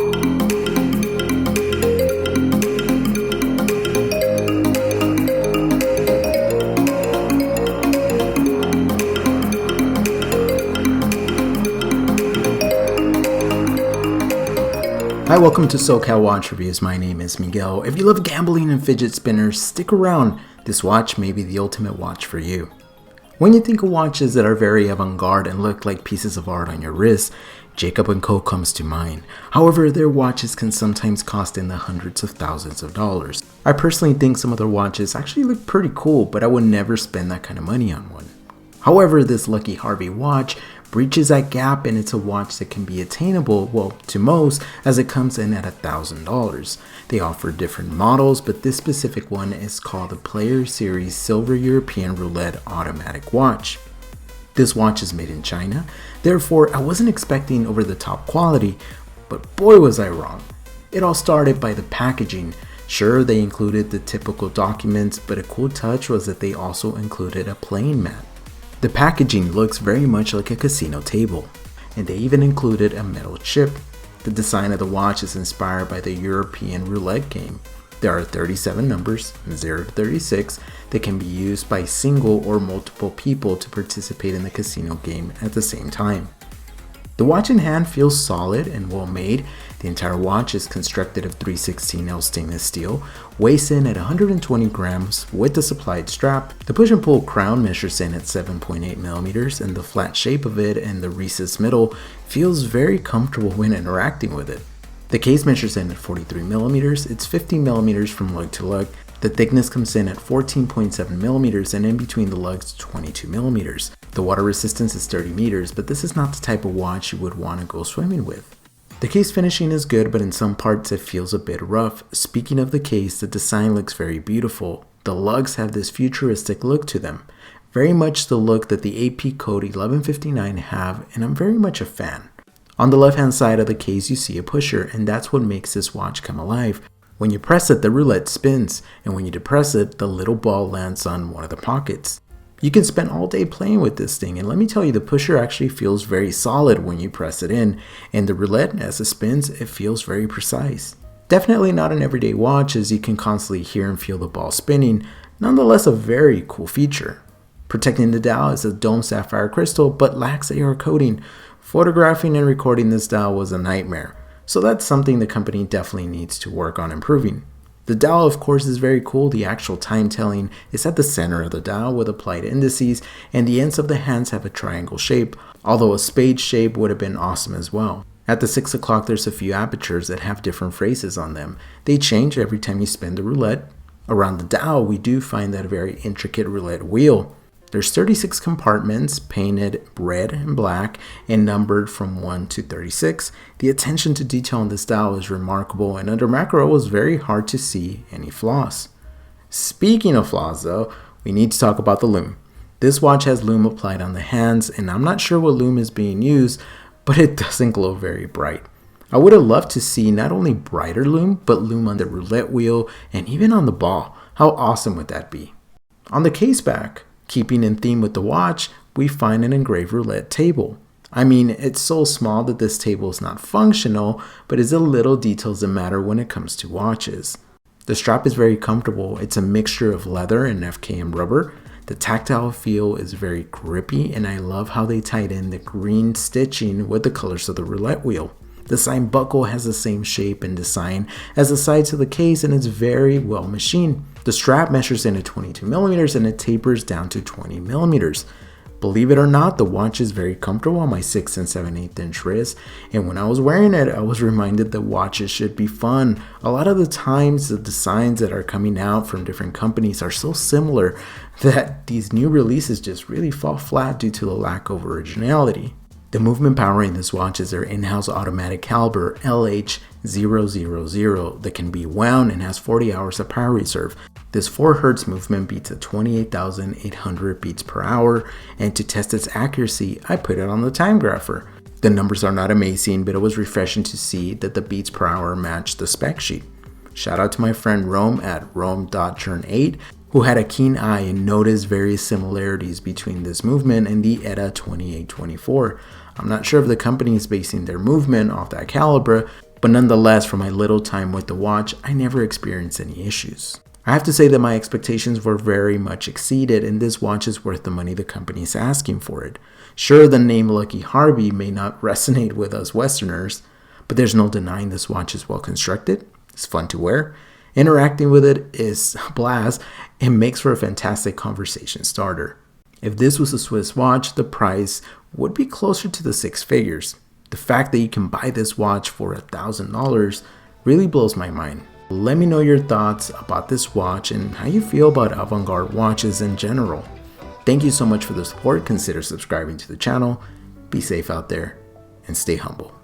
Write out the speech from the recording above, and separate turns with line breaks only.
Hi, welcome to SoCal Watch Reviews. My name is Miguel. If you love gambling and fidget spinners, stick around. This watch may be the ultimate watch for you. When you think of watches that are very avant-garde and look like pieces of art on your wrist, Jacob & Co. comes to mind. However, their watches can sometimes cost in the hundreds of thousands of dollars. I personally think some of their watches actually look pretty cool, but I would never spend that kind of money on one. However, this Lucky Harvey watch breaches that gap, and it's a watch that can be attainable, well, to most, as it comes in at $1,000. They offer different models, but this specific one is called the Player Series Silver European Roulette Automatic Watch. This watch is made in China, therefore I wasn't expecting over-the-top quality, but boy was I wrong. It all started by the packaging. Sure, they included the typical documents, but a cool touch was that they also included a playing mat. The packaging looks very much like a casino table, and they even included a metal chip. The design of the watch is inspired by the European roulette game. There are 37 numbers, 0 to 36, that can be used by single or multiple people to participate in the casino game at the same time. The watch in hand feels solid and well made. The entire watch is constructed of 316L stainless steel, weighs in at 120 grams with the supplied strap. The push and pull crown measures in at 7.8 millimeters, and the flat shape of it and the recessed middle feels very comfortable when interacting with it. The case measures in at 43 millimeters. It's 15 millimeters from lug to lug. The thickness comes in at 14.7 millimeters, and in between the lugs 22 millimeters. The water resistance is 30 meters, but this is not the type of watch you would want to go swimming with. The case finishing is good, but in some parts it feels a bit rough. Speaking of the case, the design looks very beautiful. The lugs have this futuristic look to them. Very much the look that the AP Code 1159 have, and I'm very much a fan. On the left hand side of the case you see a pusher, and that's what makes this watch come alive. When you press it, the roulette spins, and when you depress it, the little ball lands on one of the pockets. You can spend all day playing with this thing, and let me tell you, the pusher actually feels very solid when you press it in, and the roulette, as it spins, it feels very precise. Definitely not an everyday watch, as you can constantly hear and feel the ball spinning, nonetheless a very cool feature. Protecting the dial is a dome sapphire crystal, but lacks AR coating. Photographing and recording this dial was a nightmare, so that's something the company definitely needs to work on improving. The dial, of course, is very cool. The actual time telling is at the center of the dial with applied indices, and the ends of the hands have a triangle shape, although a spade shape would have been awesome as well. At the 6 o'clock, there's a few apertures that have different phrases on them. They change every time you spin the roulette. Around the dial, we do find that very intricate roulette wheel. There's 36 compartments, painted red and black, and numbered from 1 to 36. The attention to detail on this dial is remarkable, and under macro, it was very hard to see any flaws. Speaking of flaws though, we need to talk about the lume. This watch has lume applied on the hands, and I'm not sure what lume is being used, but it doesn't glow very bright. I would have loved to see not only brighter lume, but lume on the roulette wheel and even on the ball. How awesome would that be? On the case back, keeping in theme with the watch, we find an engraved roulette table. I mean, it's so small that this table is not functional, but it's the little details that matter when it comes to watches. The strap is very comfortable. It's a mixture of leather and FKM rubber. The tactile feel is very grippy, and I love how they tied in the green stitching with the colors of the roulette wheel. The side buckle has the same shape and design as the sides of the case, and it's very well machined. The strap measures in at 22 millimeters and it tapers down to 20 millimeters. Believe it or not, the watch is very comfortable on my 6 and 7/8 inch wrist, and when I was wearing it, I was reminded that watches should be fun. A lot of the times, the designs that are coming out from different companies are so similar that these new releases just really fall flat due to the lack of originality. The movement power in this watch is their in-house automatic caliber LH000 that can be wound and has 40 hours of power reserve. This 4 Hz movement beats at 28,800 beats per hour, and to test its accuracy, I put it on the time grapher. The numbers are not amazing, but it was refreshing to see that the beats per hour matched the spec sheet. Shout out to my friend Rome at Rome.Churn8, who had a keen eye and noticed various similarities between this movement and the ETA 2824. I'm not sure if the company is basing their movement off that caliber, But nonetheless, for my little time with the watch, I never experienced any issues. I have to say that my expectations were very much exceeded, and this watch is worth the money the company is asking for it. Sure, the name Lucky Harvey may not resonate with us Westerners, but there's no denying this watch is well constructed, it's fun to wear, interacting with it is a blast, and makes for a fantastic conversation starter. If this was a Swiss watch, the price would be closer to the six figures. The fact that you can buy this watch for $1,000 really blows my mind. Let me know your thoughts about this watch and how you feel about avant-garde watches in general. Thank you so much for the support. Consider subscribing to the channel. Be safe out there and stay humble.